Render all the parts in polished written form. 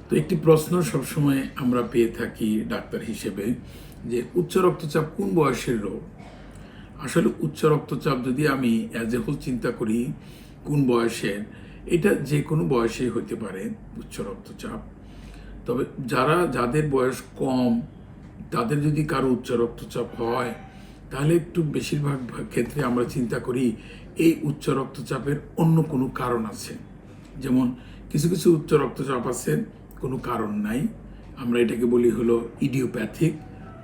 তো একটি প্রশ্ন সবসময় আমরা পেয়ে থাকি ডাক্তার হিসেবে যে উচ্চ রক্তচাপ কোন বয়সের রোগ। আসলে উচ্চ রক্তচাপ যদি আমি অ্যাজ এ হোল চিন্তা করি কোন বয়সের, এটা যে কোনো বয়সেই হতে পারে উচ্চ রক্তচাপ। তবে যাদের বয়স কম তাদের যদি কারো উচ্চ রক্তচাপ হয় তাহলে একটু বেশিরভাগ ক্ষেত্রে আমরা চিন্তা করি এই উচ্চ রক্তচাপের অন্য কোনো কারণ আছে। যেমন কিছু কিছু উচ্চ রক্তচাপ আছে কোনো কারণ নাই, আমরা এটাকে বলি হলো ইডিওপ্যাথিক,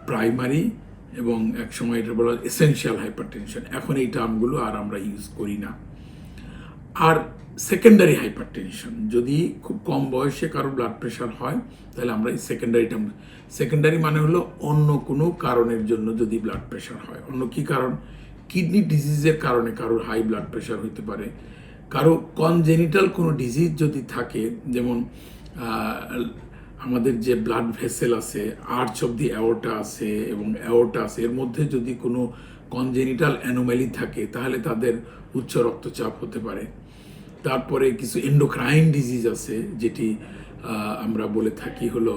প্রাইমারি এবং একসময় এটা বলা এসেনশিয়াল হাইপারটেনশন। এখন এই টার্মগুলো আর আমরা ইউজ করি না। আর সেকেন্ডারি হাইপারটেনশন, যদি খুব কম বয়সে কারো ব্লাড প্রেশার হয় তাহলে আমরা এই সেকেন্ডারি মানে হলো অন্য কোনো কারণের জন্য যদি ব্লাড প্রেশার হয়। অন্য কি কারণ? কিডনি ডিজিজের কারণে কারোর হাই ব্লাড প্রেশার হতে পারে, কারো কনজেনিটাল কোনো ডিজিজ যদি থাকে, যেমন আমাদের যে ব্লাড ভেসেল আছে, আর্চ অফ দি অ্যাওর্টা আছে এবং অ্যাওর্টা আছে, এর মধ্যে যদি কোনো কনজেনিটাল অ্যানোম্যালি থাকে তাহলে তাদের উচ্চ রক্তচাপ হতে পারে। তারপরে কিছু এন্ডোক্রাইন ডিজিজ আছে যেটি আমরা বলে থাকি হলো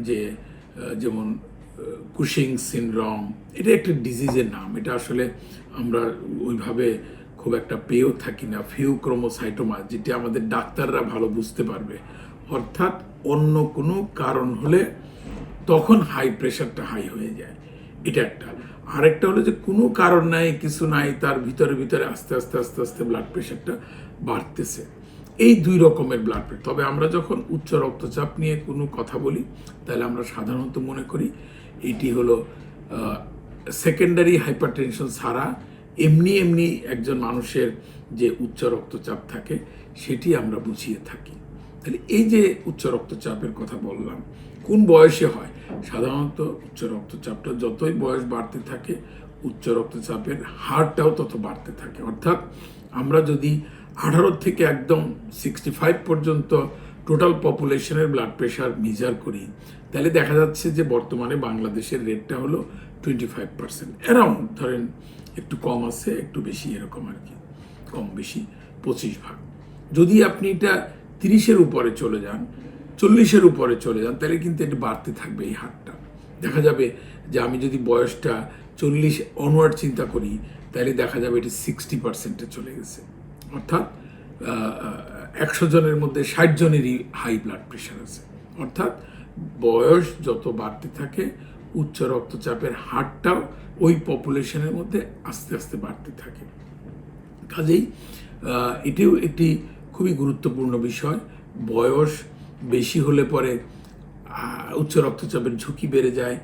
যে যেমন কুশিং সিনড্রোম, এটা একটা ডিজিজের নাম। এটা আসলে আমরা ওইভাবে খুব একটা পেয়েও থাকি না। ফিউক্রোমোসাইটোমা, যেটি আমাদের ডাক্তাররা ভালো বুঝতে পারবে। অর্থাৎ অন্য কোনো কারণ হলে তখন হাই প্রেশারটা হাই হয়ে যায়, এটা একটা। আরেকটা হলো যে কোনো কারণ নাই, কিছু নাই, তার ভিতরে আস্তে আস্তে ব্লাড প্রেশারটা বাড়তেছে। এই দুই রকমের ব্লাড প্রেশার। তবে আমরা যখন উচ্চ রক্তচাপ নিয়ে কোনো কথা বলি তাহলে আমরা সাধারণত মনে করি এটি হলো সেকেন্ডারি হাইপারটেনশন ছাড়া এমনি একজন মানুষের যে উচ্চ রক্তচাপ থাকে সেটি আমরা বুঝিয়ে থাকি। তাহলে এই যে উচ্চ রক্তচাপের কথা বললাম, কোন বয়সে হয়? সাধারণত উচ্চ রক্তচাপটা যতই বয়স বাড়তে থাকে উচ্চ রক্তচাপের হারটাও তত বাড়তে থাকে। অর্থাৎ আমরা যদি 18 থেকে একদম 65 পর্যন্ত টোটাল পপুলেশনের ব্লাড প্রেশার মেজার করি তাহলে দেখা যাচ্ছে যে বর্তমানে বাংলাদেশের রেটটা হলো 25%, অ্যারাউন্ড ধরেন একটু কম আছে একটু বেশি, এরকম আর কি, কম বেশি 25 ভাগ। যদি আপনি এটা 30-এর উপরে চলে যান, 40-এর উপরে চলে যান, তাহলে কিন্তু এটা বাড়তে থাকবে এই হারটা। দেখা যাবে যে আমি যদি বয়সটা 40 অনওয়ার্ড চিন্তা করি তাহলে দেখা যাবে এটি 60%-এ চলে গেছে। অর্থাৎ 100 জনের মধ্যে 60 জনেরই হাই ব্লাড প্রেশার আছে। অর্থাৎ বয়স যত বাড়তে থাকে উচ্চ রক্তচাপের হারটাও ওই পপুলেশনের মধ্যে আস্তে আস্তে বাড়তে থাকে। কাজেই এটিও একটি খুবই গুরুত্বপূর্ণ বিষয়। বয়স বেশি হলে পরে উচ্চ রক্তচাপের ঝুঁকি বেড়ে যায়।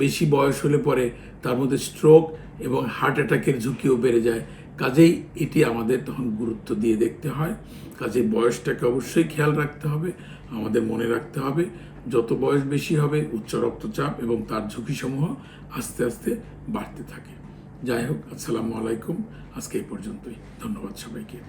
বেশি বয়স হলে পরে তার মধ্যে স্ট্রোক এবং হার্ট অ্যাটাকের ঝুঁকিও বেড়ে যায়। কাজেই এটি আমাদের তখন গুরুত্ব দিয়ে দেখতে হয়। কাজেই বয়সটাকে অবশ্যই খেয়াল রাখতে হবে। আমাদের মনে রাখতে হবে যত বয়স বেশি হবে উচ্চ রক্তচাপ এবং তার ঝুঁকিসমূহ আস্তে আস্তে বাড়তে থাকে। যাই হোক, আসসালামু আলাইকুম। আজকে এই পর্যন্তই। ধন্যবাদ সবাইকে।